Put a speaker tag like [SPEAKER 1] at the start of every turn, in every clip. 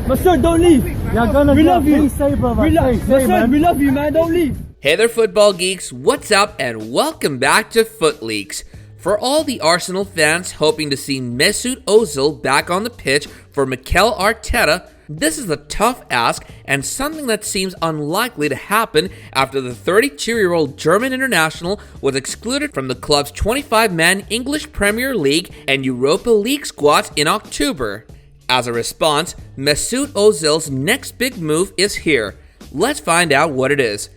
[SPEAKER 1] Mesut, don't leave.
[SPEAKER 2] You're gonna
[SPEAKER 1] We love you.
[SPEAKER 2] Please say, brother.
[SPEAKER 1] Mesut, we love you, man. Don't leave.
[SPEAKER 3] Hey there, football geeks. What's up, and welcome back to Footleaks. For all the Arsenal fans hoping to see Mesut Ozil back on the pitch for Mikel Arteta, this is a tough ask and something that seems unlikely to happen after the 32-year-old German international was excluded from the club's 25-man English Premier League and Europa League squads in October. As a response, Mesut Ozil's next big move is here. Let's find out what it is.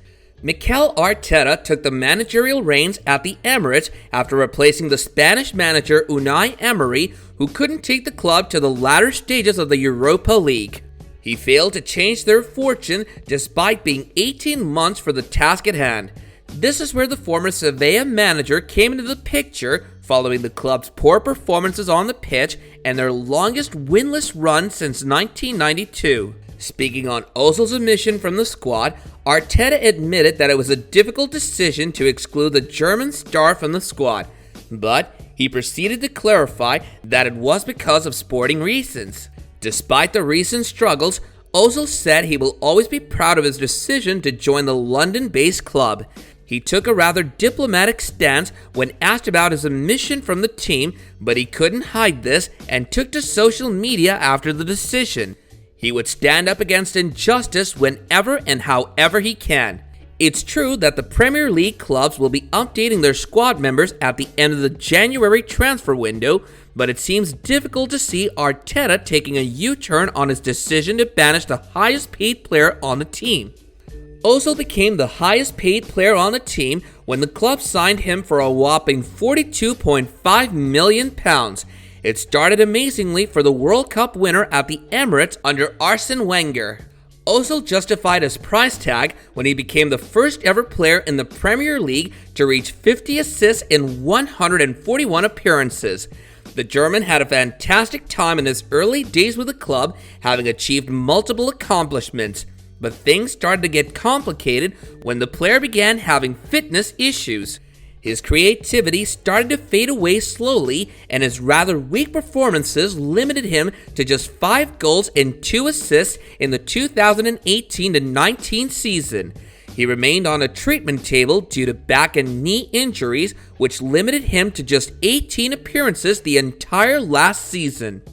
[SPEAKER 3] Mikel Arteta took the managerial reins at the Emirates after replacing the Spanish manager Unai Emery, who couldn't take the club to the latter stages of the Europa League. He failed to change their fortune despite being 18 months for the task at hand. This is where the former Sevilla manager came into the picture following the club's poor performances on the pitch and their longest winless run since 1992. Speaking on Ozil's omission from the squad, Arteta admitted that it was a difficult decision to exclude the German star from the squad, but he proceeded to clarify that it was because of sporting reasons. Despite the recent struggles, Ozil said he will always be proud of his decision to join the London-based club. He took a rather diplomatic stance when asked about his omission from the team, but he couldn't hide this and took to social media after the decision. He would stand up against injustice whenever and however he can. It's true that the Premier League clubs will be updating their squad members at the end of the January transfer window, but it seems difficult to see Arteta taking a U-turn on his decision to banish the highest paid player on the team. Ozil became the highest paid player on the team when the club signed him for a whopping £42.5 million. It started amazingly for the World Cup winner at the Emirates under Arsene Wenger. Ozil justified his price tag when he became the first ever player in the Premier League to reach 50 assists in 141 appearances. The German had a fantastic time in his early days with the club, having achieved multiple accomplishments. But things started to get complicated when the player began having fitness issues. His creativity started to fade away slowly, and his rather weak performances limited him to just 5 goals and 2 assists in the 2018-19 season. He remained on a treatment table due to back and knee injuries, which limited him to just 18 appearances the entire last season.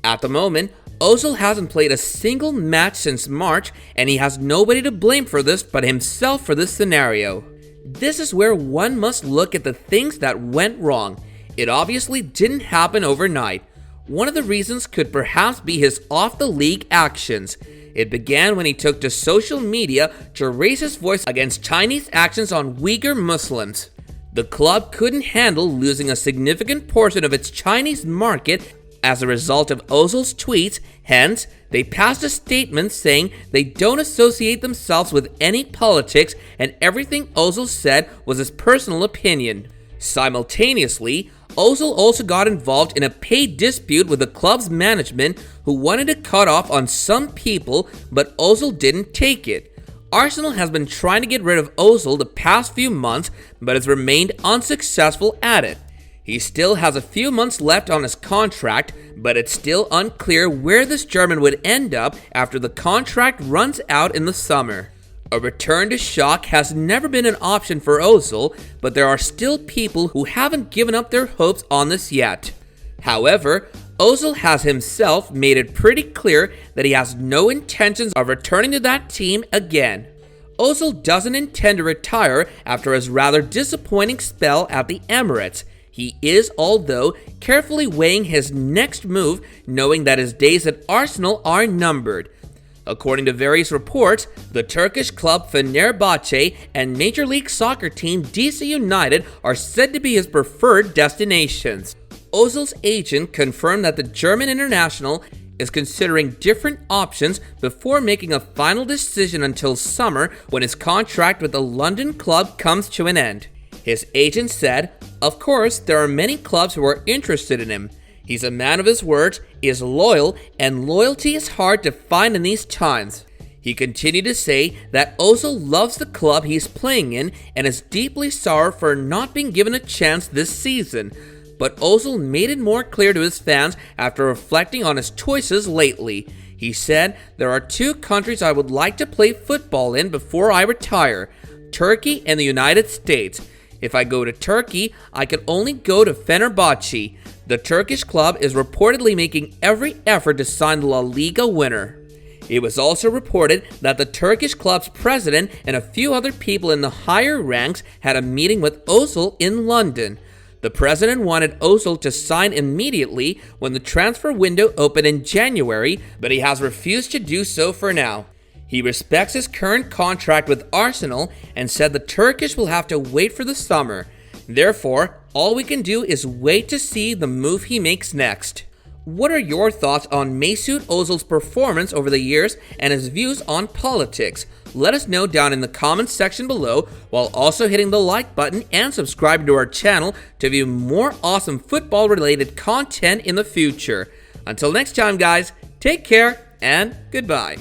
[SPEAKER 3] At the moment, Ozil hasn't played a single match since March, and he has nobody to blame for this but himself for this scenario. This is where one must look at the things that went wrong. It obviously didn't happen overnight. One of the reasons could perhaps be his off-the-league actions. It began when he took to social media to raise his voice against Chinese actions on Uyghur Muslims. The club couldn't handle losing a significant portion of its Chinese market as a result of Ozil's tweets, hence, they passed a statement saying they don't associate themselves with any politics and everything Ozil said was his personal opinion. Simultaneously, Ozil also got involved in a paid dispute with the club's management who wanted to cut off on some people, but Ozil didn't take it. Arsenal has been trying to get rid of Ozil the past few months, but has remained unsuccessful at it. He still has a few months left on his contract, but it's still unclear where this German would end up after the contract runs out in the summer. A return to shock has never been an option for Ozil, but there are still people who haven't given up their hopes on this yet. However, Ozil has himself made it pretty clear that he has no intentions of returning to that team again. Ozil doesn't intend to retire after his rather disappointing spell at the Emirates. He is, although, carefully weighing his next move, knowing that his days at Arsenal are numbered. According to various reports, the Turkish club Fenerbahce and Major League Soccer team DC United are said to be his preferred destinations. Ozil's agent confirmed that the German international is considering different options before making a final decision until summer when his contract with the London club comes to an end. His agent said, "Of course, there are many clubs who are interested in him. He's a man of his words, is loyal, and loyalty is hard to find in these times." He continued to say that Ozil loves the club he's playing in and is deeply sorry for not being given a chance this season. But Ozil made it more clear to his fans after reflecting on his choices lately. He said, "There are two countries I would like to play football in before I retire, Turkey and the United States. If I go to Turkey, I can only go to Fenerbahce. The Turkish club is reportedly making every effort to sign the La Liga winner." It was also reported that the Turkish club's president and a few other people in the higher ranks had a meeting with Ozil in London. The president wanted Ozil to sign immediately when the transfer window opened in January, but he has refused to do so for now. He respects his current contract with Arsenal and said the Turkish will have to wait for the summer. Therefore, all we can do is wait to see the move he makes next. What are your thoughts on Mesut Ozil's performance over the years and his views on politics? Let us know down in the comments section below, while also hitting the like button and subscribe to our channel to view more awesome football related content in the future. Until next time guys, take care and goodbye.